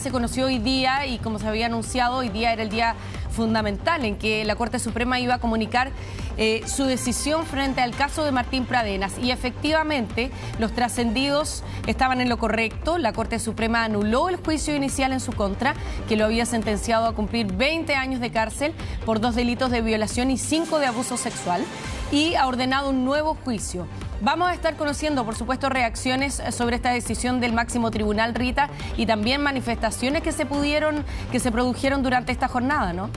se conoció hoy día y como se había anunciado, hoy día era el día fundamental en que la Corte Suprema iba a comunicar su decisión frente al caso de Martín Pradenas. Y efectivamente los trascendidos estaban en lo correcto. La Corte Suprema anuló el juicio inicial en su contra, que lo había sentenciado a cumplir 20 años de cárcel por 2 delitos de violación y 5 de abuso sexual, y ha ordenado un nuevo juicio. Vamos a estar conociendo, por supuesto, reacciones sobre esta decisión del máximo tribunal, Rita, y también manifestaciones que se produjeron durante esta jornada, ¿no?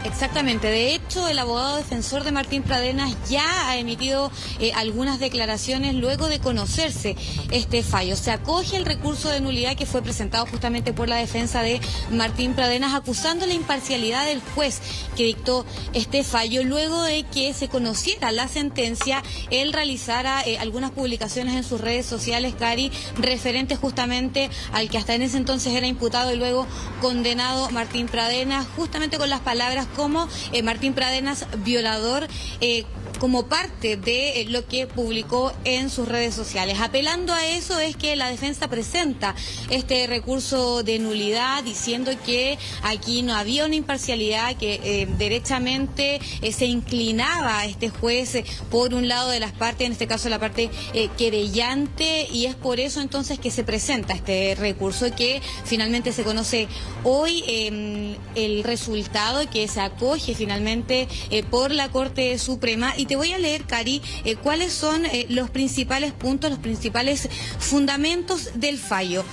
Exactamente. De hecho, el abogado defensor de Martín Pradenas ya ha emitido algunas declaraciones luego de conocerse este fallo. Se acoge el recurso de nulidad que fue presentado justamente por la defensa de Martín Pradenas, acusando la imparcialidad del juez que dictó este fallo. Luego de que se conociera la sentencia, él realizara algunas publicaciones en sus redes sociales, Cari, referentes justamente al que hasta en ese entonces era imputado y luego condenado Martín Pradenas, justamente con las palabras como Martín Pradenas violador, como parte de lo que publicó en sus redes sociales. Apelando a eso es que la defensa presenta este recurso de nulidad, diciendo que aquí no había una imparcialidad, que derechamente se inclinaba este juez por un lado de las partes, en este caso la parte querellante, y es por eso entonces que se presenta este recurso, que finalmente se conoce hoy el resultado, que se acoge finalmente por la Corte Suprema. Y te voy a leer, Cari, cuáles son los principales puntos, los principales fundamentos del fallo.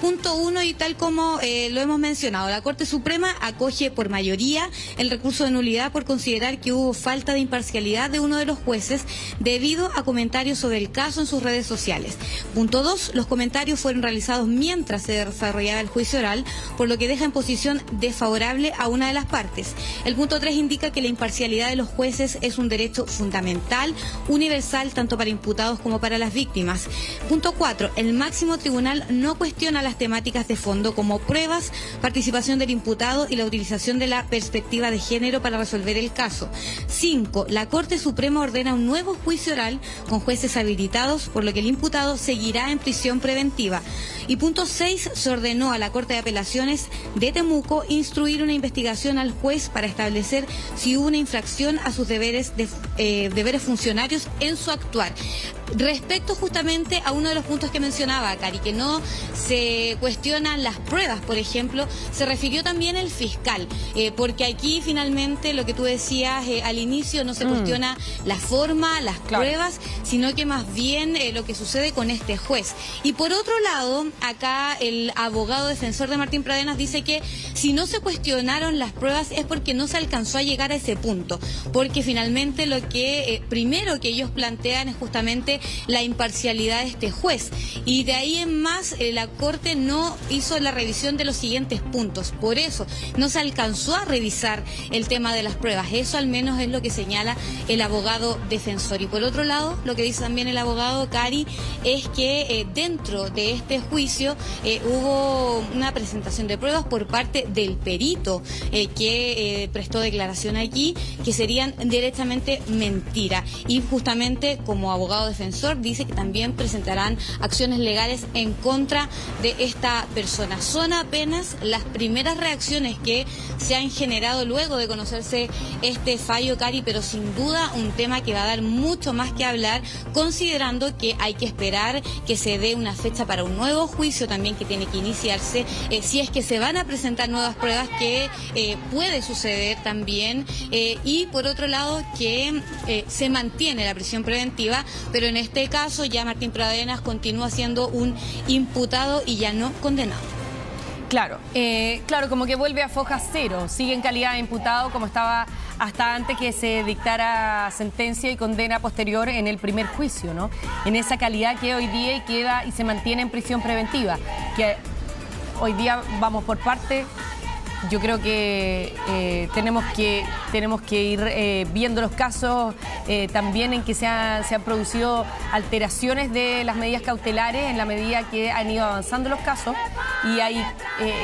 Punto 1, y tal como lo hemos mencionado, la Corte Suprema acoge por mayoría el recurso de nulidad por considerar que hubo falta de imparcialidad de uno de los jueces debido a comentarios sobre el caso en sus redes sociales. Punto 2, los comentarios fueron realizados mientras se desarrollaba el juicio oral, por lo que deja en posición desfavorable a una de las partes. El punto 3 indica que la imparcialidad de los jueces es un derecho fundamental, universal, tanto para imputados como para las víctimas. Punto 4, el máximo tribunal no cuestiona las temáticas de fondo como pruebas, participación del imputado y la utilización de la perspectiva de género para resolver el caso. 5, la Corte Suprema ordena un nuevo juicio oral con jueces habilitados, por lo que el imputado seguirá en prisión preventiva. Y punto 6, se ordenó a la Corte de Apelaciones de Temuco instruir una investigación al juez para establecer si hubo una infracción a sus deberes funcionarios en su actuar. Respecto justamente a uno de los puntos que mencionaba, Cari, que no se cuestionan las pruebas, por ejemplo, se refirió también el fiscal, porque aquí finalmente lo que tú decías al inicio, no se cuestiona la forma, las pruebas, sino que más bien lo que sucede con este juez. Y por otro lado, acá el abogado defensor de Martín Pradenas dice que si no se cuestionaron las pruebas es porque no se alcanzó a llegar a ese punto, porque finalmente lo que primero que ellos plantean es justamente la imparcialidad de este juez, y de ahí en más la Corte no hizo la revisión de los siguientes puntos, por eso no se alcanzó a revisar el tema de las pruebas. Eso al menos es lo que señala el abogado defensor. Y por otro lado, lo que dice también el abogado, Cari, es que dentro de este juicio hubo una presentación de pruebas por parte del perito que prestó declaración aquí, que serían directamente mentira, y justamente como abogado defensor dice que también presentarán acciones legales en contra de esta persona. Son apenas las primeras reacciones que se han generado luego de conocerse este fallo, Cari, pero sin duda un tema que va a dar mucho más que hablar, considerando que hay que esperar que se dé una fecha para un nuevo juicio también que tiene que iniciarse, si es que se van a presentar nuevas pruebas, que puede suceder también, y por otro lado que se mantiene la prisión preventiva, pero en este caso ya Martín Pradenas continúa siendo un imputado y ya no condenado. Claro, como que vuelve a foja cero, sigue en calidad de imputado como estaba hasta antes que se dictara sentencia y condena posterior en el primer juicio, ¿no? En esa calidad que hoy día queda y se mantiene en prisión preventiva, que hoy día vamos por parte. Yo creo que tenemos que ir viendo los casos también en que se han producido alteraciones de las medidas cautelares en la medida que han ido avanzando los casos, y hay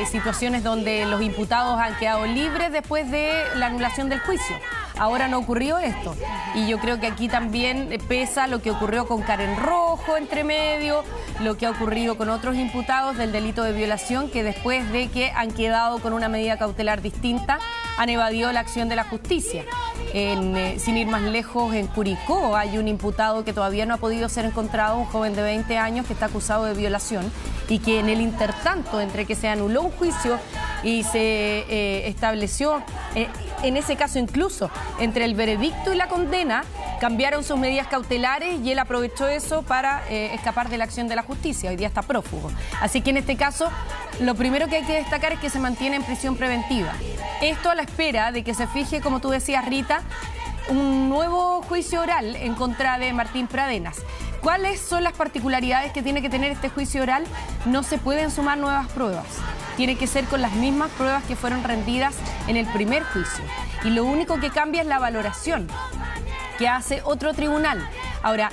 situaciones donde los imputados han quedado libres después de la anulación del juicio. ahora no ocurrió esto. Y yo creo que aquí también pesa lo que ocurrió con Karen Rojo entre medio, lo que ha ocurrido con otros imputados del delito de violación, que después de que han quedado con una medida cautelar distinta, han evadido la acción de la justicia. Sin ir más lejos, en Curicó hay un imputado que todavía no ha podido ser encontrado, un joven de 20 años que está acusado de violación y que en el intertanto, entre que se anuló un juicio y se estableció, en ese caso incluso, entre el veredicto y la condena, cambiaron sus medidas cautelares y él aprovechó eso para escapar de la acción de la justicia. Hoy día está prófugo. Así que en este caso, lo primero que hay que destacar es que se mantiene en prisión preventiva. Esto a la espera de que se fije, como tú decías, Rita, un nuevo juicio oral en contra de Martín Pradenas. ¿Cuáles son las particularidades que tiene que tener este juicio oral? No se pueden sumar nuevas pruebas. Tiene que ser con las mismas pruebas que fueron rendidas en el primer juicio. Y lo único que cambia es la valoración que hace otro tribunal. Ahora,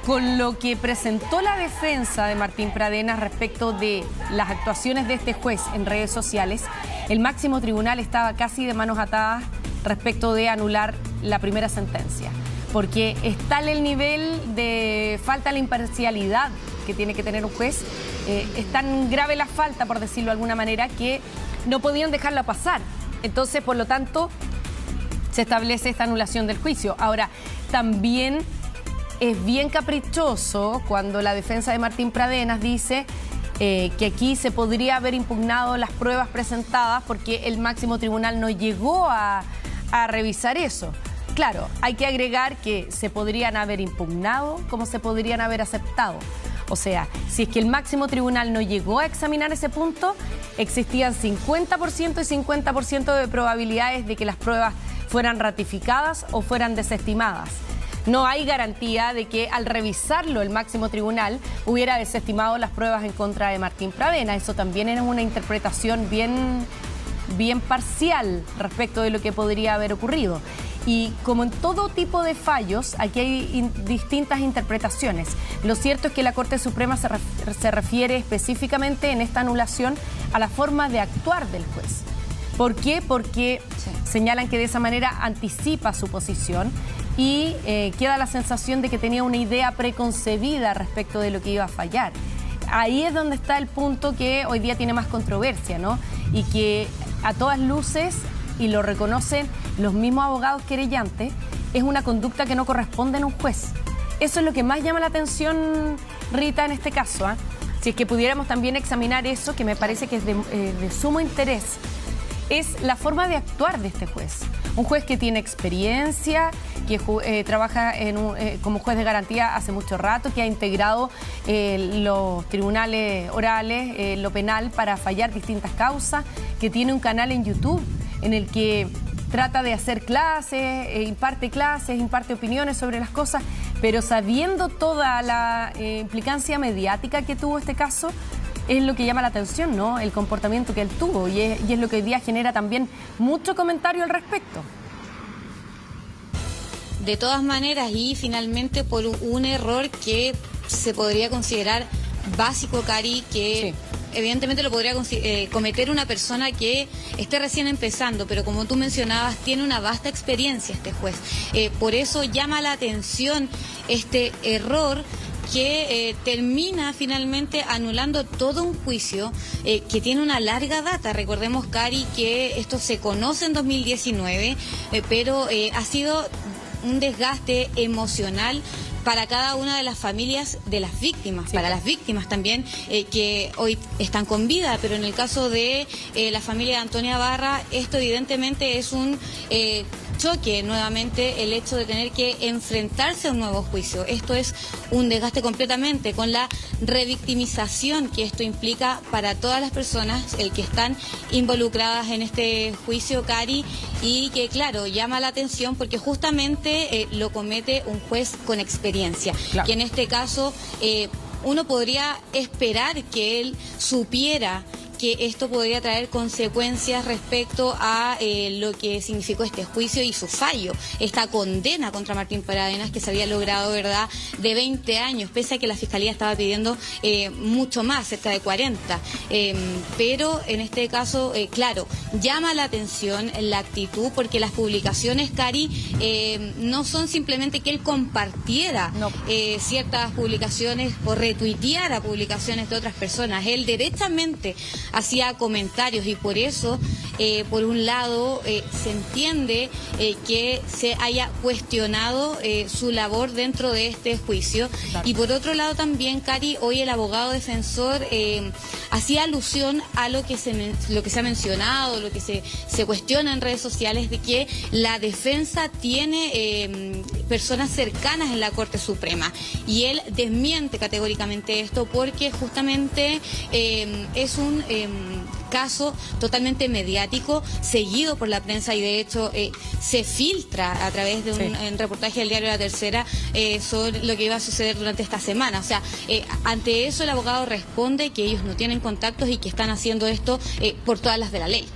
con lo que presentó la defensa de Martín Pradenas respecto de las actuaciones de este juez en redes sociales, el máximo tribunal estaba casi de manos atadas respecto de anular la primera sentencia. Porque es tal el nivel de falta de imparcialidad que tiene que tener un juez, es tan grave la falta, por decirlo de alguna manera, que no podían dejarla pasar. Entonces, por lo tanto, se establece esta anulación del juicio. Ahora, también es bien caprichoso cuando la defensa de Martín Pradenas dice que aquí se podría haber impugnado las pruebas presentadas porque el máximo tribunal no llegó a revisar eso. Claro, hay que agregar que se podrían haber impugnado como se podrían haber aceptado. O sea, si es que el máximo tribunal no llegó a examinar ese punto, existían 50% y 50% de probabilidades de que las pruebas fueran ratificadas o fueran desestimadas. No hay garantía de que al revisarlo el máximo tribunal hubiera desestimado las pruebas en contra de Martín Pradenas. Eso también es una interpretación bien parcial respecto de lo que podría haber ocurrido. Y como en todo tipo de fallos, aquí hay distintas interpretaciones. Lo cierto es que la Corte Suprema se refiere específicamente en esta anulación a la forma de actuar del juez. ¿Por qué? Porque señalan que de esa manera anticipa su posición y queda la sensación de que tenía una idea preconcebida respecto de lo que iba a fallar. Ahí es donde está el punto que hoy día tiene más controversia, ¿no? Y que a todas luces, y lo reconocen los mismos abogados querellantes, es una conducta que no corresponde en un juez. Eso es lo que más llama la atención, Rita, en este caso, ¿eh? Si es que pudiéramos también examinar eso, que me parece que es de sumo interés, es la forma de actuar de este juez. Un juez que tiene experiencia, que trabaja como juez de garantía hace mucho rato, que ha integrado los tribunales orales, lo penal, para fallar distintas causas, que tiene un canal en YouTube en el que trata de hacer clases, imparte opiniones sobre las cosas, pero sabiendo toda la implicancia mediática que tuvo este caso, es lo que llama la atención, ¿no? El comportamiento que él tuvo y es lo que hoy día genera también mucho comentario al respecto. De todas maneras, y finalmente por un error que se podría considerar básico, Cari, que evidentemente lo podría cometer una persona que esté recién empezando, pero como tú mencionabas, tiene una vasta experiencia este juez. Por eso llama la atención este error que termina finalmente anulando todo un juicio que tiene una larga data. Recordemos, Cari, que esto se conoce en 2019, pero ha sido un desgaste emocional para cada una de las familias de las víctimas, para las víctimas también que hoy están con vida, pero en el caso de la familia de Antonia Barra, esto evidentemente es un choque nuevamente, el hecho de tener que enfrentarse a un nuevo juicio. Esto es un desgaste completamente con la revictimización que esto implica para todas las personas que están involucradas en este juicio, Cari, y que claro, llama la atención porque justamente lo comete un juez con experiencia, que en este caso uno podría esperar que él supiera que esto podría traer consecuencias respecto a lo que significó este juicio y su fallo, esta condena contra Martín Pradenas que se había logrado, ¿verdad?, de 20 años, pese a que la Fiscalía estaba pidiendo mucho más, cerca de 40. Pero en este caso, claro, llama la atención la actitud, porque las publicaciones, Cari, no son simplemente que él compartiera ciertas publicaciones o retuiteara publicaciones de otras personas. Él derechamente hacía comentarios y por eso, por un lado, se entiende que se haya cuestionado su labor dentro de este juicio. Claro. Y por otro lado también, Cari, hoy el abogado defensor hacía alusión a lo que se ha mencionado, lo que se cuestiona en redes sociales, de que la defensa tiene personas cercanas en la Corte Suprema. Y él desmiente categóricamente esto porque justamente es un caso totalmente mediático, seguido por la prensa, y de hecho se filtra a través de un reportaje del diario La Tercera sobre lo que iba a suceder durante esta semana. O sea, ante eso el abogado responde que ellos no tienen contactos y que están haciendo esto por todas las de la ley.